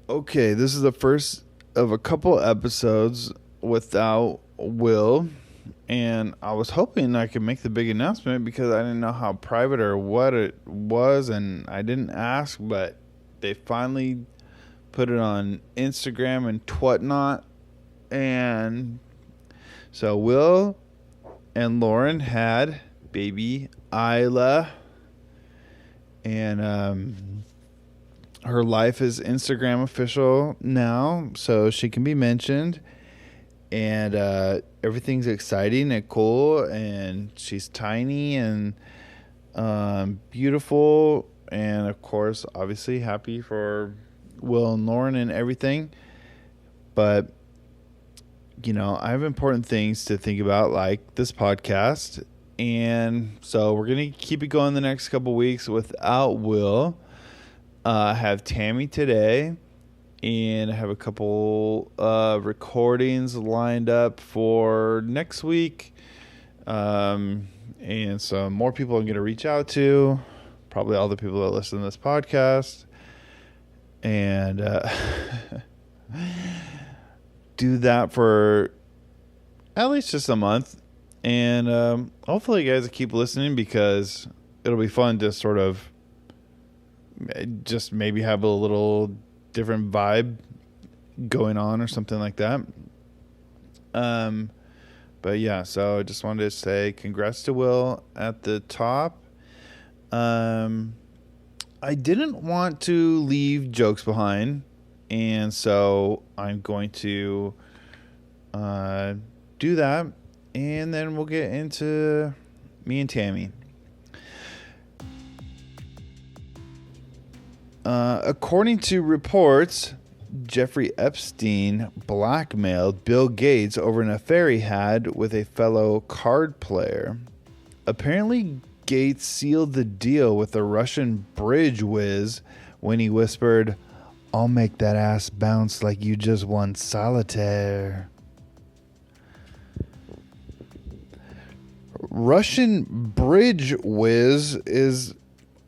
Okay, this is the first of a couple episodes without Will, and I was hoping I could make the big announcement because I didn't know how private or what it was, and I didn't ask, but they finally put it on Instagram and whatnot, and so Will and Lauren had baby Isla, and her life is Instagram official now, so she can be mentioned. And everything's exciting and cool, and she's tiny and beautiful, and of course, obviously happy for Will and Lauren and everything. But I have important things to think about, like this podcast, and so we're gonna keep it going the next couple weeks without Will. I have Tami today, and I have a couple recordings lined up for next week. And so more people I'm going to reach out to, probably all the people that listen to this podcast, and do that for at least just a month. And hopefully you guys will keep listening, because it'll be fun to sort of just maybe have a little different vibe going on or something like that. But yeah, so I just wanted to say congrats to Will at the top. I didn't want to leave jokes behind, and so I'm going to do that, and then we'll get into me and Tami. According to reports, Jeffrey Epstein blackmailed Bill Gates over an affair he had with a fellow card player. Apparently, Gates sealed the deal with a Russian bridge whiz when he whispered, "I'll make that ass bounce like you just won solitaire." Russian bridge whiz is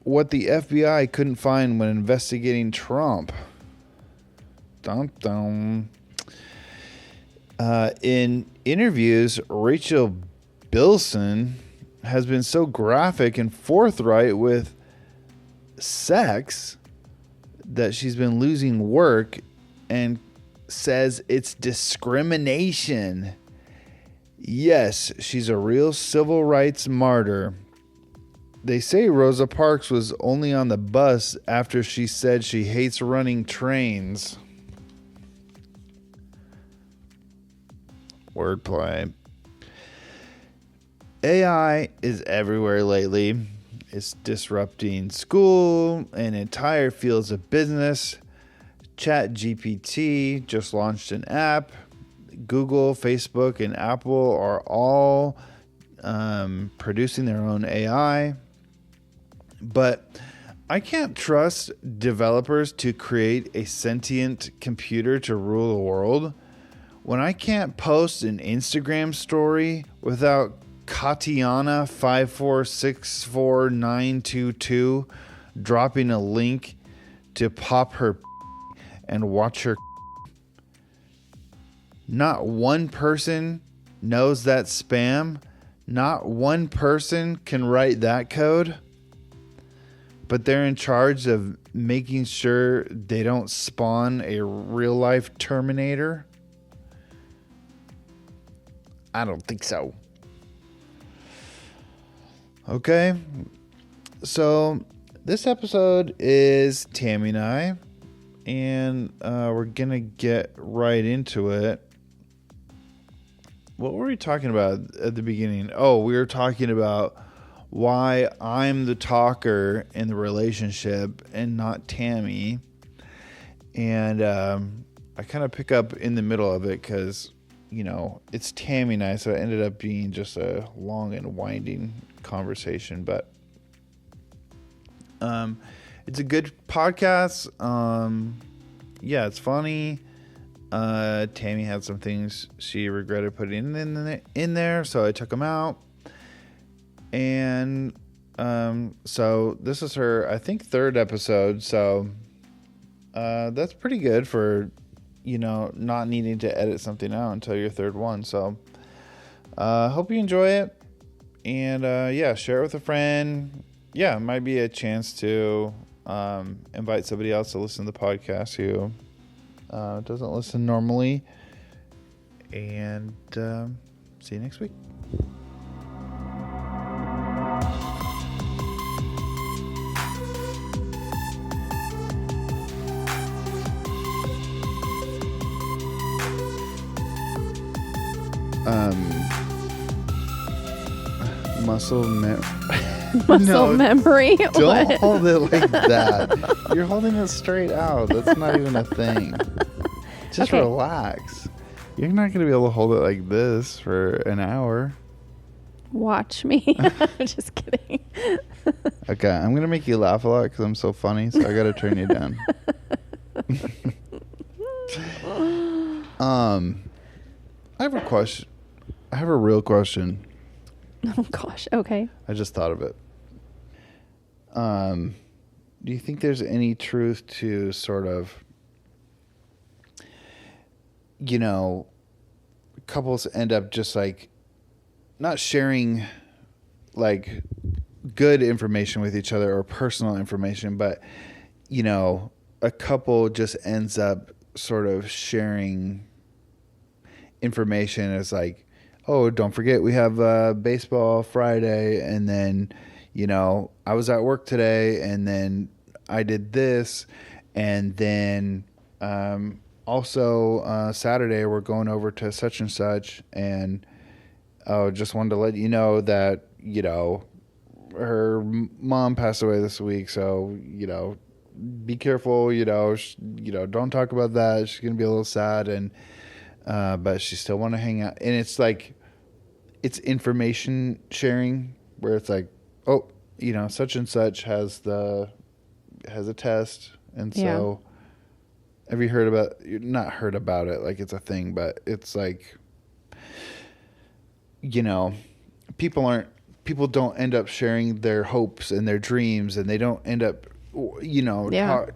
what the FBI couldn't find when investigating Trump. Dum dum. In interviews, Rachel Bilson has been so graphic and forthright with sex that she's been losing work and says it's discrimination. Yes, she's a real civil rights martyr. They say Rosa Parks was only on the bus after she said she hates running trains. Wordplay. AI is everywhere lately. It's disrupting school and entire fields of business. ChatGPT just launched an app. Google, Facebook, and Apple are all producing their own AI. But I can't trust developers to create a sentient computer to rule the world. When I can't post an Instagram story without Katiana5464922 dropping a link to pop her and watch her. Not one person knows that spam. Not one person can write that code. But they're in charge of making sure they don't spawn a real-life Terminator? I don't think so. Okay. So, this episode is Tami and I. And we're going to get right into it. What were we talking about at the beginning? Oh, we were talking about why I'm the talker in the relationship and not Tami. And I kind of pick up in the middle of it because, it's Tami and I, so it ended up being just a long and winding conversation. But it's a good podcast. Yeah, it's funny. Tami had some things she regretted putting in there, so I took them out. And so this is her, I think, third episode. So that's pretty good for, not needing to edit something out until your third one. So, hope you enjoy it. And, share it with a friend. Yeah, it might be a chance to invite somebody else to listen to the podcast who doesn't listen normally. And see you next week. Muscle memory. Don't hold it like that. You're holding it straight out. That's not even a thing. Just relax. You're not going to be able to hold it like this for an hour. Watch me. I'm just kidding. Okay, I'm going to make you laugh a lot because I'm so funny, so I got to turn you down. I have a question. I have a real question. Oh, gosh. Okay. I just thought of it. Do you think there's any truth to sort of, couples end up just like not sharing like good information with each other or personal information, but, a couple just ends up sort of sharing information as like, oh, don't forget we have baseball Friday, and then, I was at work today, and then I did this, and then also Saturday we're going over to such and such, and just wanted to let you know that, her mom passed away this week, so, be careful, don't talk about that. She's going to be a little sad, and but she still want to hang out. And it's like, it's information sharing where it's like, oh, such and such has a test. And so have you heard about, not heard about it like it's a thing, but it's like, people don't end up sharing their hopes and their dreams, and they don't end up,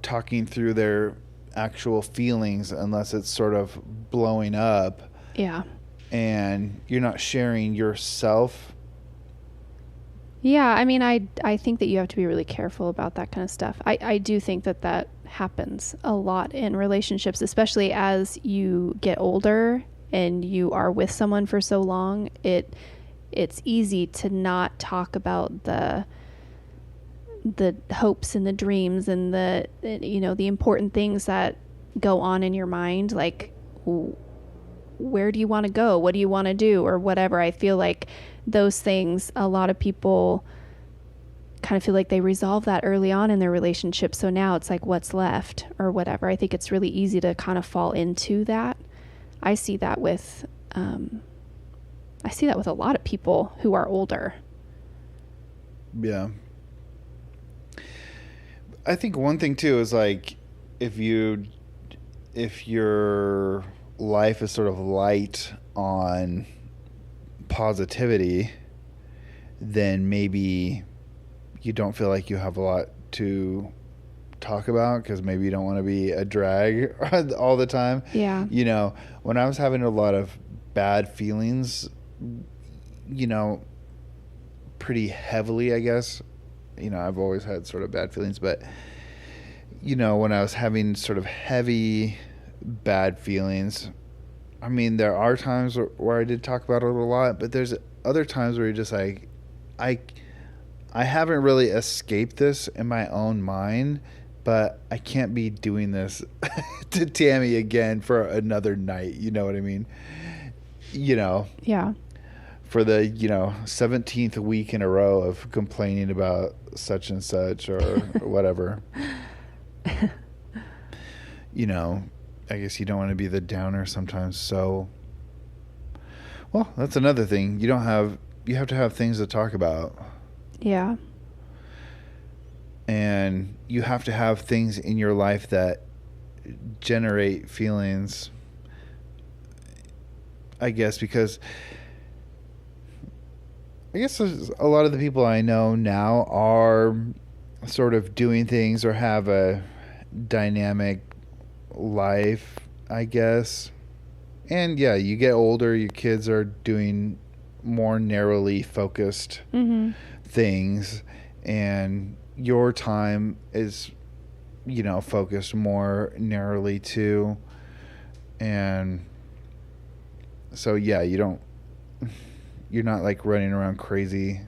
talking through their actual feelings unless it's sort of blowing up. Yeah. And you're not sharing yourself. Yeah, I mean, I think that you have to be really careful about that kind of stuff. I do think that happens a lot in relationships, especially as you get older and you are with someone for so long. It's easy to not talk about the hopes and the dreams and the important things that go on in your mind, like where do you want to go? What do you want to do? Or whatever. I feel like those things, a lot of people kind of feel like they resolve that early on in their relationship. So now it's like, what's left or whatever. I think it's really easy to kind of fall into that. I see that with a lot of people who are older. Yeah. I think one thing too is like, if your life is sort of light on positivity, then maybe you don't feel like you have a lot to talk about because maybe you don't want to be a drag all the time. Yeah. When I was having a lot of bad feelings, pretty heavily, I guess, I've always had sort of bad feelings, but when I was having sort of heavy bad feelings, I mean, there are times where I did talk about it a lot, but there's other times where you're just like, I haven't really escaped this in my own mind, but I can't be doing this to Tami again for another night. You know what I mean? Yeah. For the, 17th week in a row of complaining about such and such or whatever. I guess you don't want to be the downer sometimes. So, well, that's another thing. You have to have things to talk about. Yeah. And you have to have things in your life that generate feelings, I guess, because I guess a lot of the people I know now are sort of doing things or have a dynamic life, I guess. And yeah, you get older, your kids are doing more narrowly focused things, and your time is, focused more narrowly too. And so, yeah, you're not like running around crazy,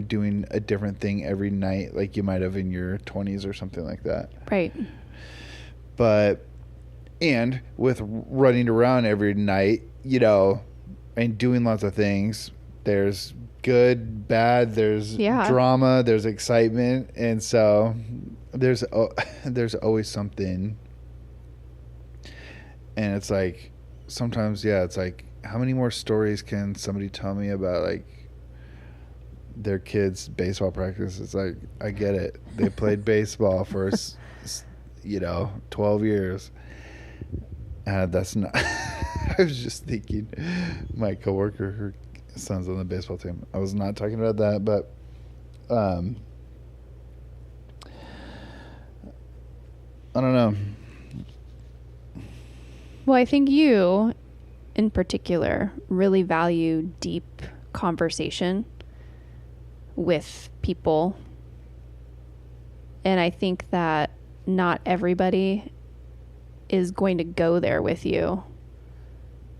doing a different thing every night like you might have in your 20s or something like that. Right. But, and with running around every night, and doing lots of things, there's good, bad, there's drama, there's excitement. And so there's always something. And it's like, sometimes, it's like, how many more stories can somebody tell me about, like, their kids' baseball practice? It's like, I get it. They played baseball for, 12 years. That's not... I was just thinking, my coworker, her son's on the baseball team. I was not talking about that, but... I don't know. Well, I think you, in particular, really value deep conversation with people. And I think that not everybody is going to go there with you.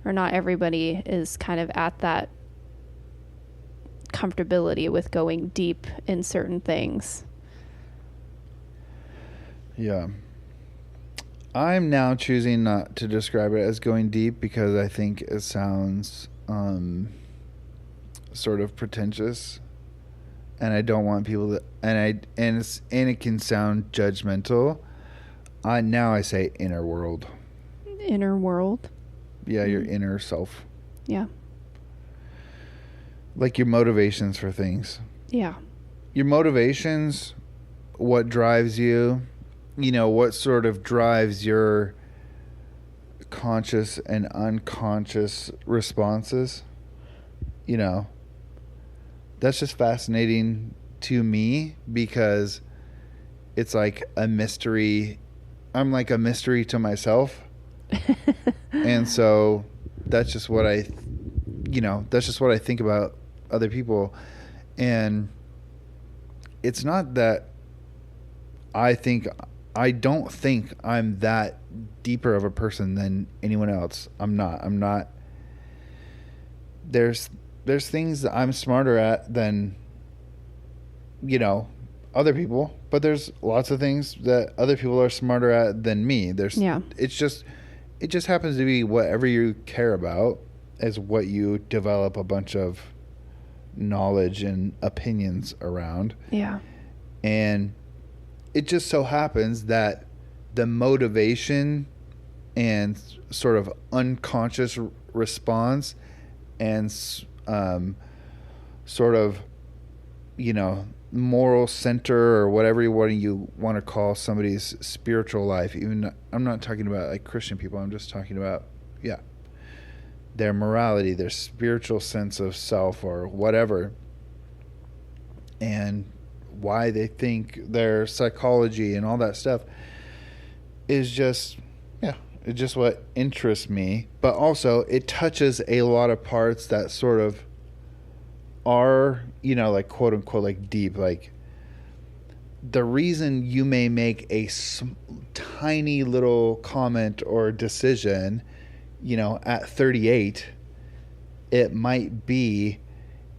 Or not everybody is kind of at that comfortability with going deep in certain things. Yeah. I'm now choosing not to describe it as going deep because I think it sounds sort of pretentious, and I don't want people to, and it can sound judgmental. Now I say inner world. Inner world? Yeah, your inner self. Yeah. Like your motivations for things. Yeah. Your motivations, what drives you, what sort of drives your conscious and unconscious responses. That's just fascinating to me because it's like a mystery. I'm like a mystery to myself. And so that's just what I think about other people. And it's not that I don't think I'm that deeper of a person than anyone else. I'm not. There's things that I'm smarter at than, other people, but there's lots of things that other people are smarter at than me. It just happens to be whatever you care about is what you develop a bunch of knowledge and opinions around. Yeah. And it just so happens that the motivation and sort of unconscious response and sort of, moral center or whatever you want to call somebody's spiritual life. Even I'm not talking about like Christian people. I'm just talking about, their morality, their spiritual sense of self or whatever. And why they think, their psychology and all that stuff is just, it's just what interests me. But also it touches a lot of parts that sort of are, like quote unquote, like deep. Like the reason you may make a tiny little comment or decision, at 38, it might be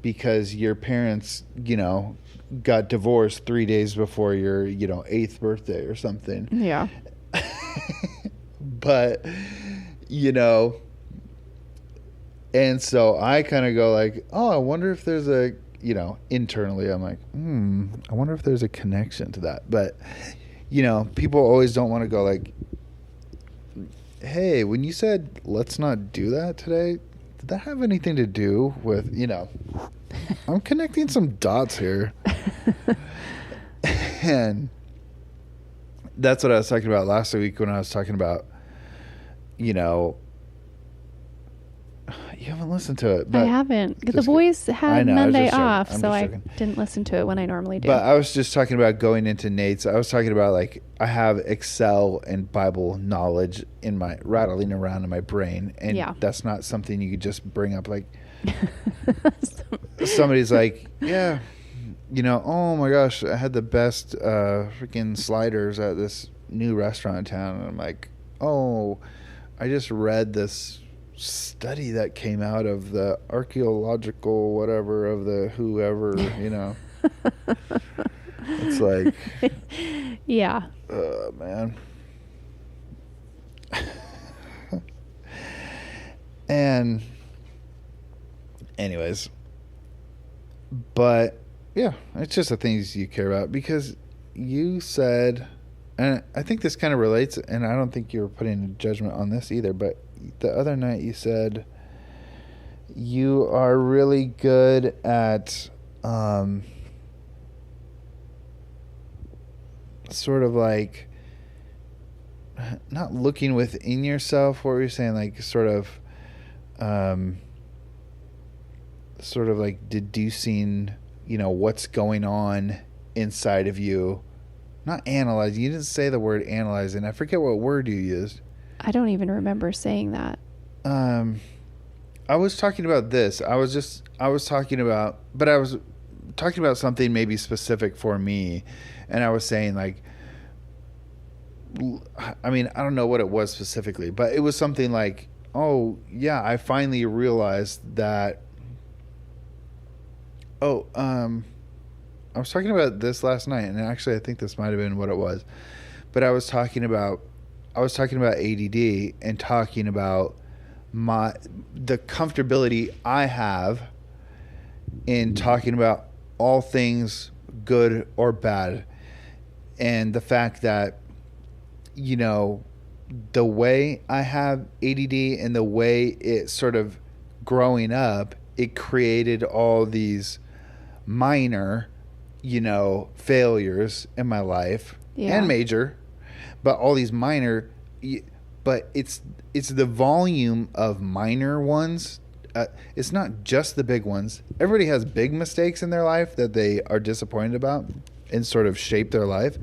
because your parents, got divorced 3 days before your, 8th birthday or something. Yeah. But, and so I kind of go like, oh, I wonder if there's a, internally I'm like, I wonder if there's a connection to that. But, people always don't want to go like, hey, when you said let's not do that today, did that have anything to do with, I'm connecting some dots here. And that's what I was talking about last week when I was talking about, You haven't listened to it. But I haven't. The boys had Monday off, so I didn't listen to it when I normally do. But I was just talking about going into Nate's. I was talking about, like, I have Excel and Bible knowledge in my rattling around in my brain, and that's not something you could just bring up. Like, somebody's like, yeah, you know, oh my gosh, I had the best freaking sliders at this new restaurant in town, and I'm like, oh, I just read this study that came out of the archaeological whatever of the whoever, you know. It's like, yeah, man. And anyways, but yeah, it's just the things you care about, because you said, and I think this kind of relates, and I don't think you were putting a judgment on this either, but the other night you said you are really good at sort of like not looking within yourself. What were you saying? Like sort of like deducing, you know, what's going on inside of you. Not analyze. You didn't say the word analyze, and I forget what word you used. I don't even remember saying that. I was talking about this. I was talking about something maybe specific for me, and I was saying, like, I mean, I don't know what it was specifically, but it was something like, oh yeah, I finally realized that. I was talking about this last night, and actually I think this might have been what it was. But I was talking about ADD and talking about the comfortability I have in talking about all things good or bad, and the fact that, you know, the way I have ADD and the way it sort of growing up, it created all these minor, you know, failures in my life, and major, but all these minor, but it's the volume of minor ones. It's not just the big ones. Everybody has big mistakes in their life that they are disappointed about and sort of shape their life.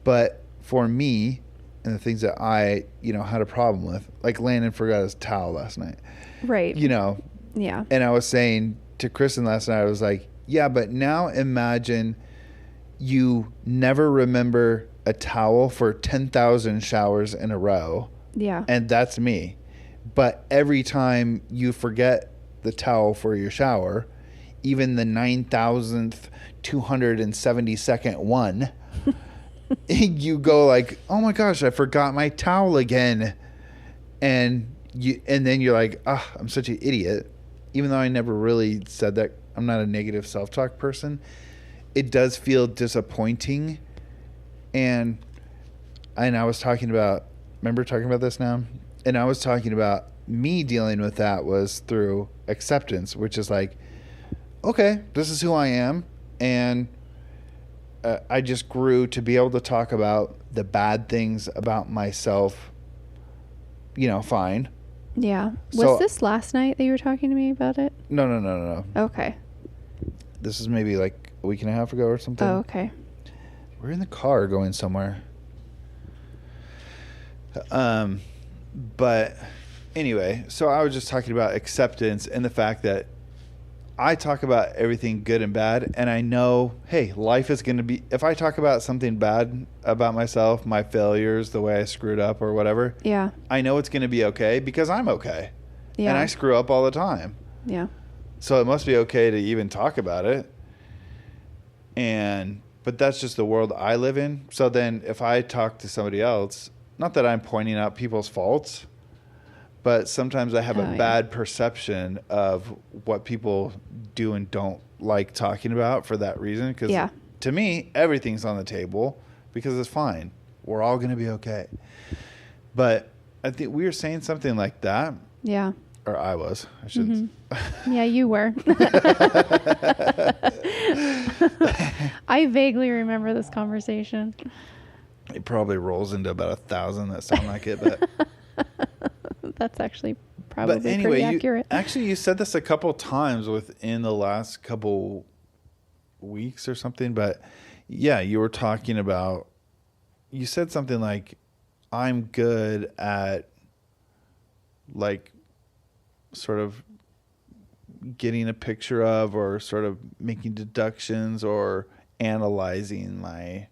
But for me, and the things that I, you know, had a problem with, like Landon forgot his towel last night. Right. You know. Yeah. And I was saying to Kristen last night, I was like, yeah, but now imagine you never remember a towel for 10,000 showers in a row. Yeah. And that's me. But every time you forget the towel for your shower, even the 9,272nd one, you go like, oh my gosh, I forgot my towel again. And then you're like, I'm such an idiot. Even though I never really said that. I'm not a negative self-talk person. It does feel disappointing. And I was talking about, remember talking about this now? And I was talking about me dealing with that was through acceptance, which is like, okay, this is who I am. And I just grew to be able to talk about the bad things about myself, you know, fine. Yeah. Was this last night that you were talking to me about it? No. Okay. This is maybe like a week and a half ago or something. Oh, okay. We're in the car going somewhere. But anyway, so I was just talking about acceptance and the fact that I talk about everything good and bad, and I know, hey, life is going to be, if I talk about something bad about myself, my failures, the way I screwed up or whatever, yeah, I know it's going to be okay because I'm okay. Yeah. And I screw up all the time. Yeah. So it must be okay to even talk about it. But that's just the world I live in. So then if I talk to somebody else, not that I'm pointing out people's faults, but sometimes I have a bad perception of what people do and don't like talking about for that reason. Because to me, everything's on the table because it's fine. We're all going to be okay. But I think we were saying something like that. Yeah. Or I was. I should. Mm-hmm. Yeah, you were. I vaguely remember this conversation. It probably rolls into about 1,000 that sound like it, but that's actually probably but anyway, pretty accurate. You said this a couple times within the last couple weeks or something, but yeah, you were talking about, you said something like, I'm good at like sort of getting a picture of, or sort of making deductions or analyzing my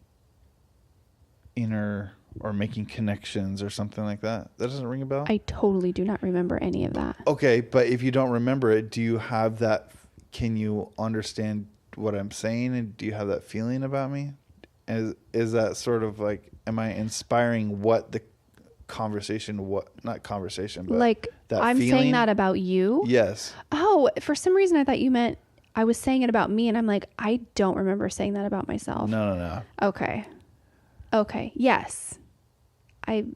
inner, or making connections or something like that. That doesn't ring a bell? I totally do not remember any of that. Okay, but if you don't remember it, do you have that? Can you understand what I'm saying? And do you have that feeling about me? Is that sort of like, am I inspiring what the conversation, not conversation, but like that I'm feeling? saying that about you? Yes. Oh, for some reason I thought you meant I was saying it about me, and I'm like, I don't remember saying that about myself. No. Okay. Yes. I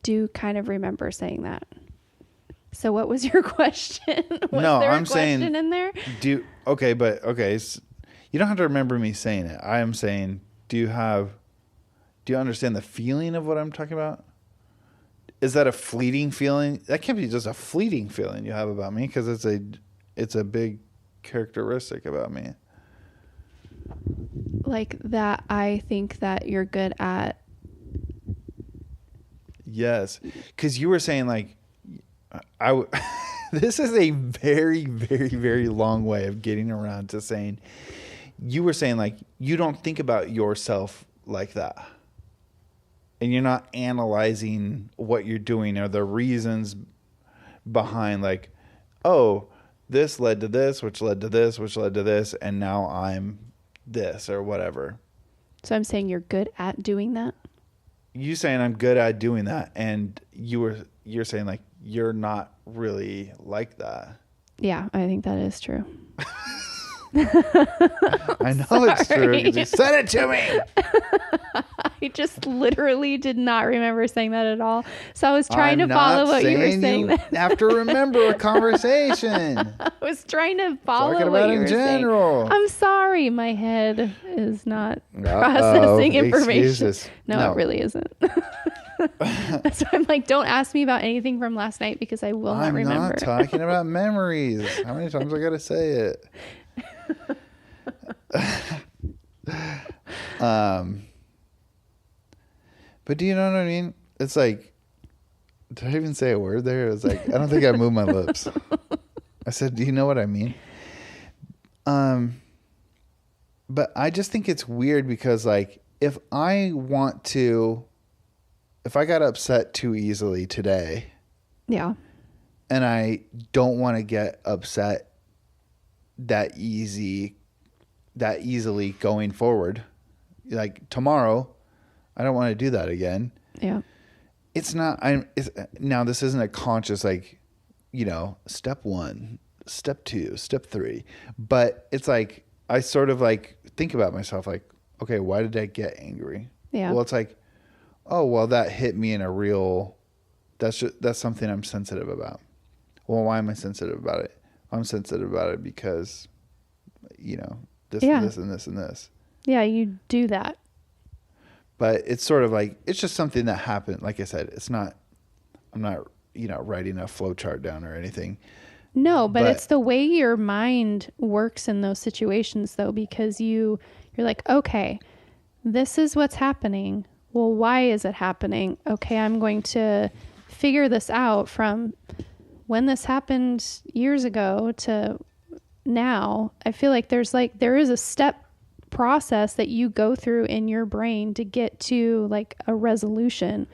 do kind of remember saying that. So what was your question? Was No, there I'm a question saying, in there? you don't have to remember me saying it. I am saying, do you understand the feeling of what I'm talking about? Is that a fleeting feeling? That can't be just a fleeting feeling you have about me, because it's a big characteristic about me. Like that I think that you're good at. Yes, because you were saying like, this is a very, very, very long way of getting around to saying, you were saying like, you don't think about yourself like that. And you're not analyzing what you're doing or the reasons behind, like, oh, this led to this, which led to this, which led to this, and now I'm this or whatever. So I'm saying you're good at doing that? You saying I'm good at doing that, and you're saying like, you're not really like that. Yeah, I think that is true. I know it's true. You said it to me. I just literally did not remember saying that at all. So I was trying to follow what you were saying. You have to remember a conversation. I was trying to follow Talking what about you were in general. saying. I'm sorry. My head is not processing information. Excuses. No, it really isn't. That's why I'm like, don't ask me about anything from last night, because I will not remember. I'm not talking about memories. How many times I got to say it? But do you know what I mean? It's like, did I even say a word there? It's like, I don't think I moved my lips. I said, do you know what I mean? But I just think it's weird, because like, if I got upset too easily today, yeah, and I don't want to get upset that easily going forward, like tomorrow, I don't want to do that again. Yeah. Now this isn't a conscious, like, step 1, step 2, step 3, but it's like, I sort of like think about myself like, okay, why did I get angry? Yeah. Well, it's like, oh, well, that hit me in a real, that's something I'm sensitive about. Well, why am I sensitive about it? I'm sensitive about it because, this and this and this and this. Yeah, you do that. But it's sort of like, it's just something that happened. Like I said, I'm not, writing a flow chart down or anything. No, but it's the way your mind works in those situations, though, because you're like, okay, this is what's happening. Well, why is it happening? Okay, I'm going to figure this out from when this happened years ago to now. I feel like there is a step process that you go through in your brain to get to like a resolution.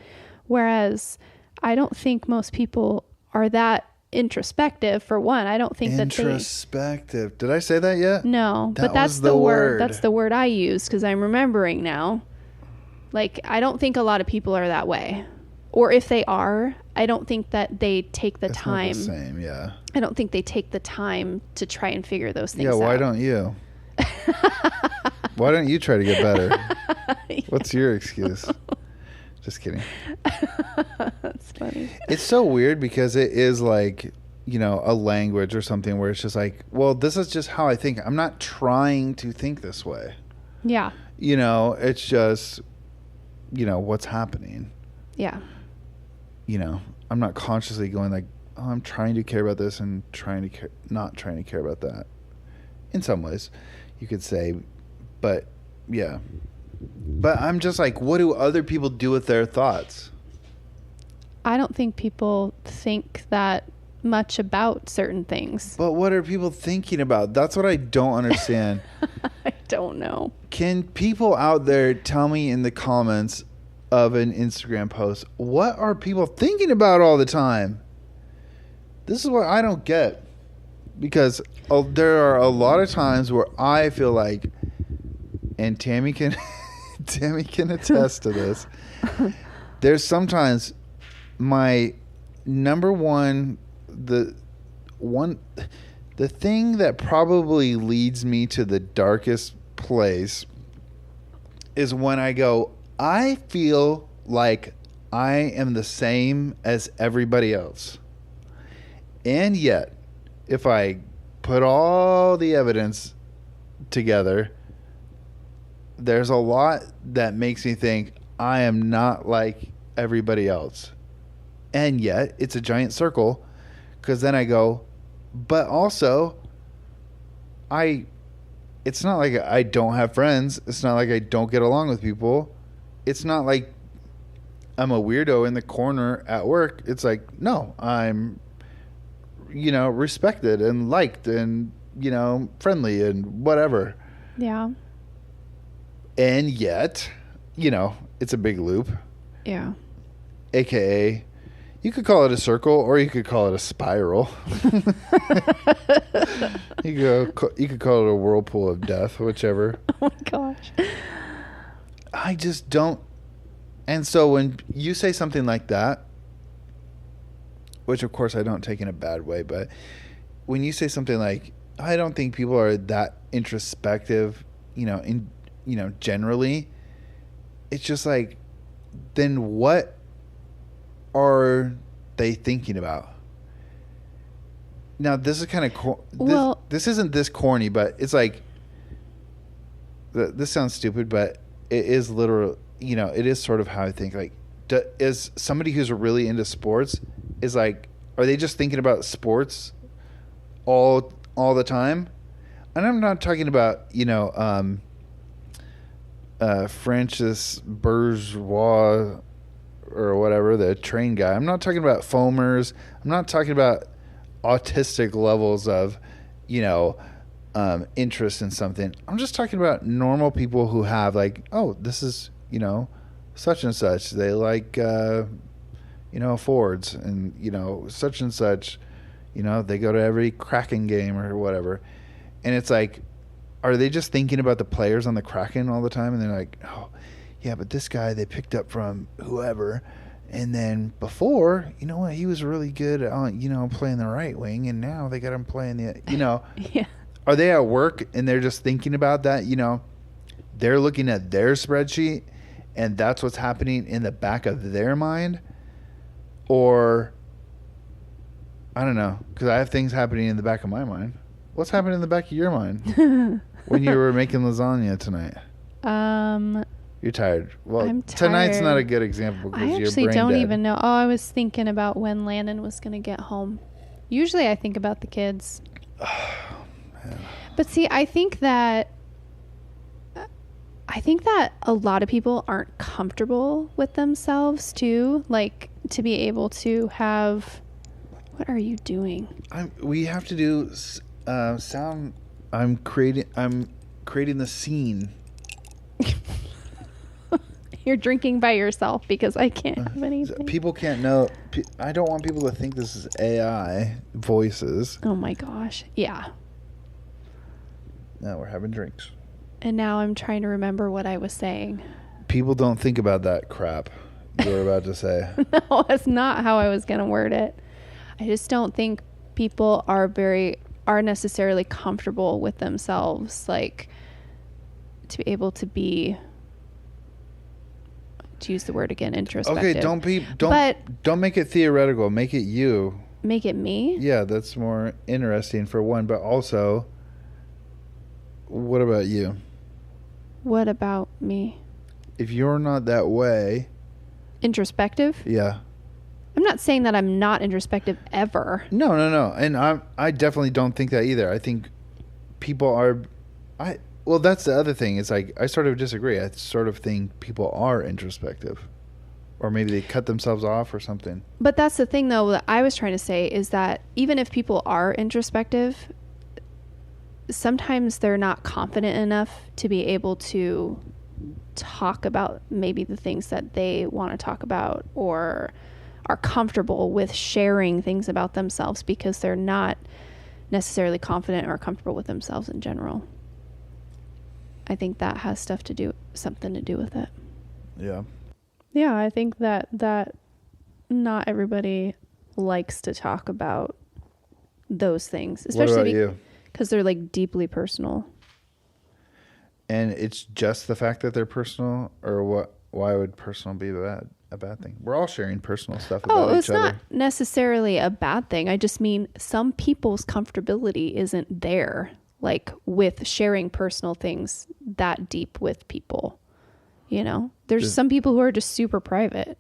Whereas I don't think most people are that introspective. For one, I don't think introspective. Did I say that yet? No, but that's the word. That's the word I use because I'm remembering now. Like, I don't think a lot of people are that way. Or if they are, I don't think that they take the time. Not the same, yeah. I don't think they take the time to try and figure those things out. Yeah, why don't you? Why don't you try to get better? What's your excuse? Just kidding. That's funny. It's so weird because it is like, a language or something where it's just like, well, this is just how I think. I'm not trying to think this way. Yeah. It's just, what's happening. Yeah. I'm not consciously going like, oh, I'm trying to care about this and not trying to care about that. In some ways, you could say, but yeah. But I'm just like, what do other people do with their thoughts? I don't think people think that much about certain things. But what are people thinking about? That's what I don't understand. I don't know. Can people out there tell me in the comments of an Instagram post, what are people thinking about all the time? This is what I don't get. Because there are a lot of times where I feel like, and Tami can attest to this, there's sometimes my number one, the thing that probably leads me to the darkest place is when I go, I feel like I am the same as everybody else. And yet, if I put all the evidence together, there's a lot that makes me think I am not like everybody else. And yet, it's a giant circle, because then I go, but also, it's not like I don't have friends. It's not like I don't get along with people. It's not like I'm a weirdo in the corner at work. It's like, no, I'm, respected and liked and, friendly and whatever. Yeah. And yet, it's a big loop. Yeah. AKA, you could call it a circle or you could call it a spiral. You could call it a whirlpool of death, whichever. Oh my gosh. I just don't. And so when you say something like that, which of course I don't take in a bad way, but when you say something like, I don't think people are that introspective, generally, it's just like, then what are they thinking about? Now, this is kind of this isn't this corny, but it's like, this sounds stupid, but it is literal. It is sort of how I think. Like, is somebody who's really into sports is like, are they just thinking about sports all the time? And I'm not talking about Francis Bourgeois or whatever, the train guy. I'm not talking about foamers. I'm not talking about autistic levels of, interest in something. I'm just talking about normal people who have like, oh, this is, such and such. They like, Fords and, such and such, they go to every Kraken game or whatever. And it's like, are they just thinking about the players on the Kraken all the time? And they're like, oh, yeah, but this guy they picked up from whoever. And then before, he was really good on, playing the right wing. And now they got him playing the, Yeah. Are they at work and they're just thinking about that? They're looking at their spreadsheet and that's what's happening in the back of their mind? Or, I don't know, because I have things happening in the back of my mind. What's happening in the back of your mind when you were making lasagna tonight? You're tired. Well, I'm tired. Tonight's not a good example because I you're actually brain don't dead. even know. Oh, I was thinking about when Landon was going to get home. Usually I think about the kids. But see, I think that a lot of people aren't comfortable with themselves too, like to be able to have. What are you doing? We have to do sound. I'm creating the scene. You're drinking by yourself because I can't have anything. People can't know. I don't want people to think this is AI voices. Oh my gosh. Yeah. Now we're having drinks. And now I'm trying to remember what I was saying. People don't think about that crap you were about to say. No, that's not how I was going to word it. I just don't think people are necessarily comfortable with themselves, like to be able to be, to use the word again, introspective. Okay, don't make it theoretical. Make it you. Make it me? Yeah, that's more interesting for one, but also, what about you? What about me? If you're not that way. Introspective? Yeah. I'm not saying that I'm not introspective ever. No. And I definitely don't think that either. I think people are, well, that's the other thing. It's like, I sort of disagree. I sort of think people are introspective. Or maybe they cut themselves off or something. But that's the thing, though, that I was trying to say is that even if people are introspective, sometimes they're not confident enough to be able to talk about maybe the things that they want to talk about, or are comfortable with sharing things about themselves because they're not necessarily confident or comfortable with themselves in general. I think that has something to do with it. Yeah. Yeah, I think that not everybody likes to talk about those things, especially because they're like deeply personal. And it's just the fact that they're personal, or what? Why would personal be a bad thing? We're all sharing personal stuff about each other. It's not necessarily a bad thing. I just mean some people's comfortability isn't there, like with sharing personal things that deep with people. You know, there's some people who are just super private.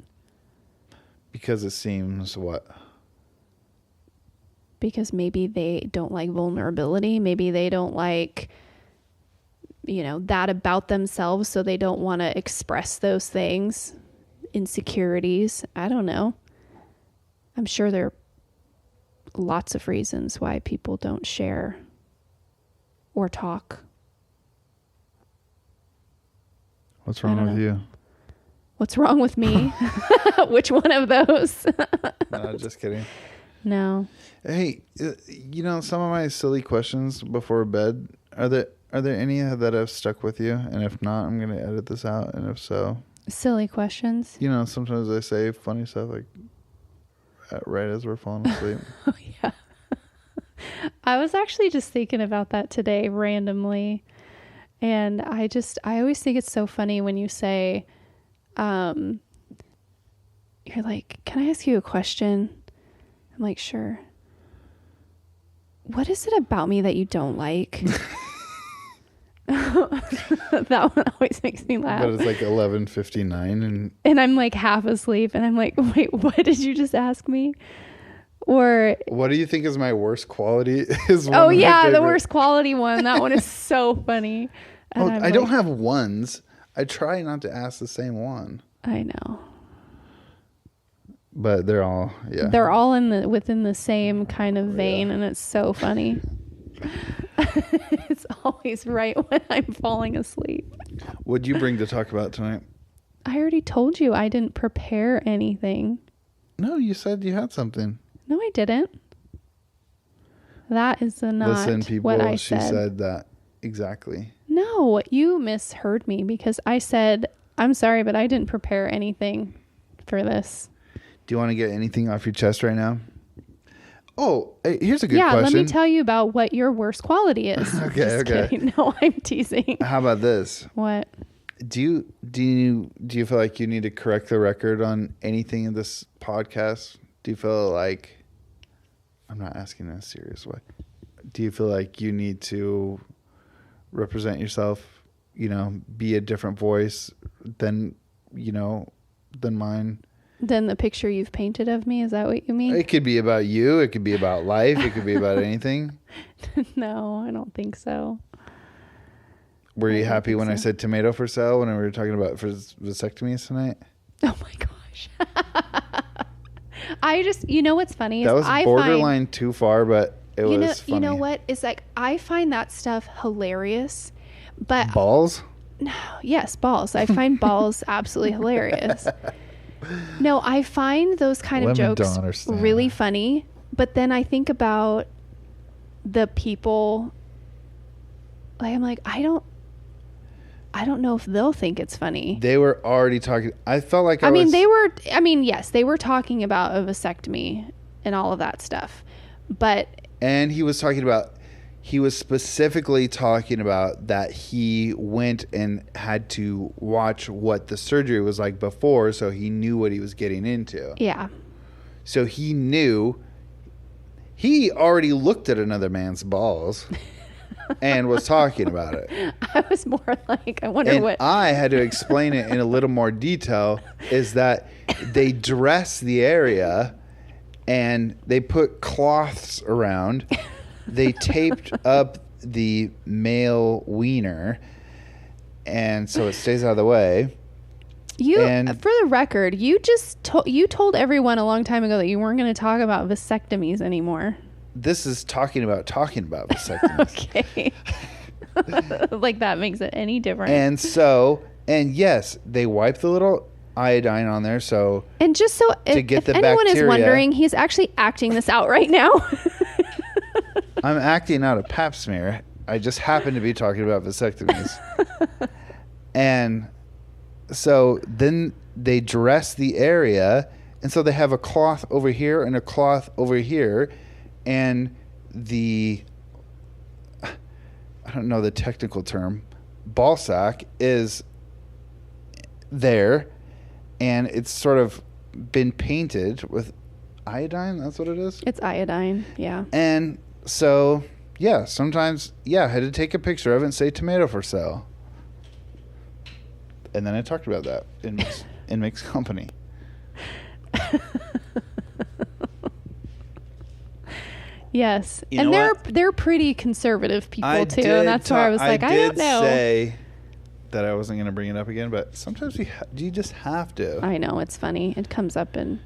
Because it seems what? Because maybe they don't like vulnerability. Maybe they don't like, that about themselves. So they don't want to express those things. Insecurities. I don't know. I'm sure there are lots of reasons why people don't share or talk. What's wrong with you? What's wrong with me? Which one of those? No, just kidding. No. Hey, some of my silly questions before bed, are there any that have stuck with you? And if not, I'm going to edit this out. And if so... Silly questions? Sometimes I say funny stuff like right as we're falling asleep. Oh, yeah. I was actually just thinking about that today randomly. And I always think it's so funny when you say, you're like, can I ask you a question? I'm like, sure. What is it about me that you don't like? That one always makes me laugh. But it's like 11:59 and I'm like half asleep and I'm like, wait, what did you just ask me? Or what do you think is my worst quality? The worst quality one. That one is so funny. And I don't have ones. I try not to ask the same one. I know. But they're all, yeah. They're all within the same kind of vein, and it's so funny. It's always right when I'm falling asleep. What'd you bring to talk about tonight? I already told you I didn't prepare anything. No, you said you had something. No, I didn't. That is not Listen, people, what I she said that exactly. No, you misheard me because I said, I'm sorry, but I didn't prepare anything for this. Do you want to get anything off your chest right now? Oh, here's a good question. Yeah, let me tell you about what your worst quality is. Okay. Kidding. No, I'm teasing. How about this? What? Do you feel like you need to correct the record on anything in this podcast? Do you feel like, I'm not asking in a serious way, do you feel like you need to represent yourself, be a different voice than mine? Than the picture you've painted of me? Is that what you mean? It could be about you. It could be about life. It could be about anything. No, I don't think so. Were you happy when I said tomato for sale when we were talking about vasectomies tonight? Oh my gosh. What's funny is that was borderline too far, but it was funny. You know what? It's like I find that stuff hilarious, but balls? No, yes, balls. I find balls absolutely hilarious. No, I find those kind of jokes really funny, but then I think about the people. Like I'm like, I don't know if they'll think it's funny. They were already talking. I felt like yes, they were talking about a vasectomy and all of that stuff. And he was specifically talking about that he went and had to watch what the surgery was like before, so he knew what he was getting into. Yeah. So he knew. He already looked at another man's balls. And was talking about it. I was more like, I wonder what. I had to explain it in a little more detail. Is that they dress the area and they put cloths around. They taped up the male wiener, and so it stays out of the way. For the record, you told everyone a long time ago that you weren't going to talk about vasectomies anymore. This is talking about vasectomies. Okay. Like that makes it any different. And yes, they wipe the little iodine on there. So and just so if anyone is wondering, he's actually acting this out right now. I'm acting out a pap smear. I just happen to be talking about vasectomies. And so then they dress the area, and so they have a cloth over here and a cloth over here, and I don't know the technical term, ball sack is there, and it's sort of been painted with iodine. That's what it is? It's iodine, yeah. And so, yeah, sometimes, I had to take a picture of it and say tomato for sale. And then I talked about that in Mixed Company. Yes. And they're pretty conservative people too. And that's why I was like, I don't know. I did say that I wasn't going to bring it up again, but sometimes you just have to. I know. It's funny. It comes up in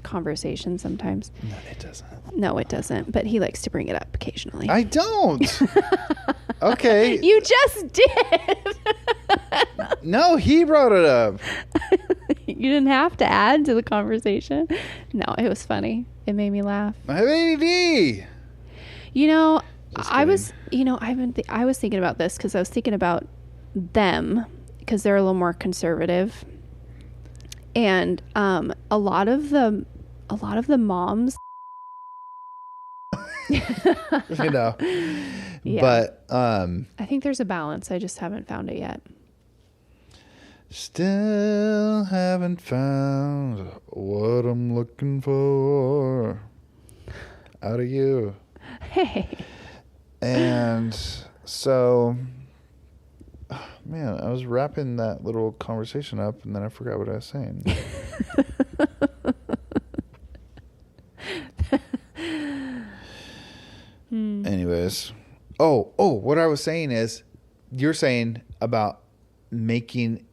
conversation sometimes. No, it doesn't. No, it doesn't. But he likes to bring it up occasionally. I don't. Okay. You just did. No, he brought it up. You didn't have to add to the conversation. No, it was funny. It made me laugh. I have ADD. I was thinking about this because I was thinking about them because they're a little more conservative, and a lot of the moms. Yeah. But I think there's a balance. I just haven't found it yet. Still haven't found what I'm looking for out of you. Hey. And so, man, I was wrapping that little conversation up, and then I forgot what I was saying. Anyways. Oh, what I was saying is, you're saying about making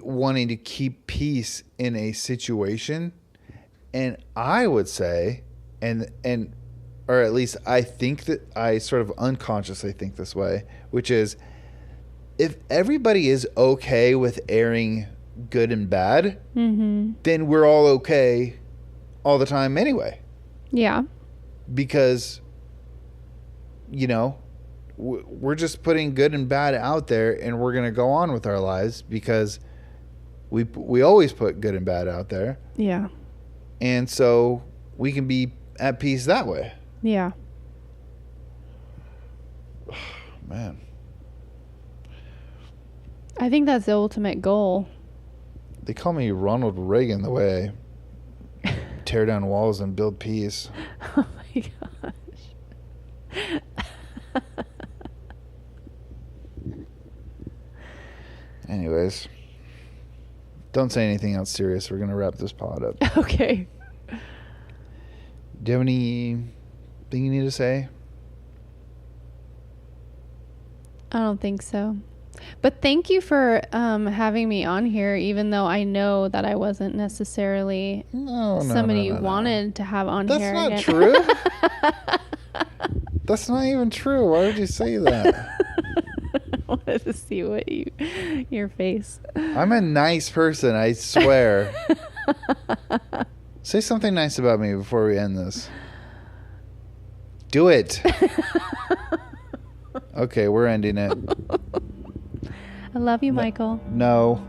wanting to keep peace in a situation, and I would say, and or at least I think that I sort of unconsciously think this way, which is, if everybody is okay with airing good and bad, then we're all okay all the time anyway. Yeah. Because, we're just putting good and bad out there, and we're going to go on with our lives because we always put good and bad out there. Yeah. And so we can be at peace that way. Yeah. Man. I think that's the ultimate goal. They call me Ronald Reagan the way I tear down walls and build peace. Oh my gosh. Anyways, don't say anything else serious. We're going to wrap this pod up. Okay. Do you have anything you need to say? I don't think so. But thank you for having me on here, even though I know that I wasn't necessarily somebody you wanted to have on here. That's not true. That's not even true. Why would you say that? I wanted to see your face. I'm a nice person, I swear. Say something nice about me before we end this. Do it. Okay, we're ending it. I love you, Michael. No.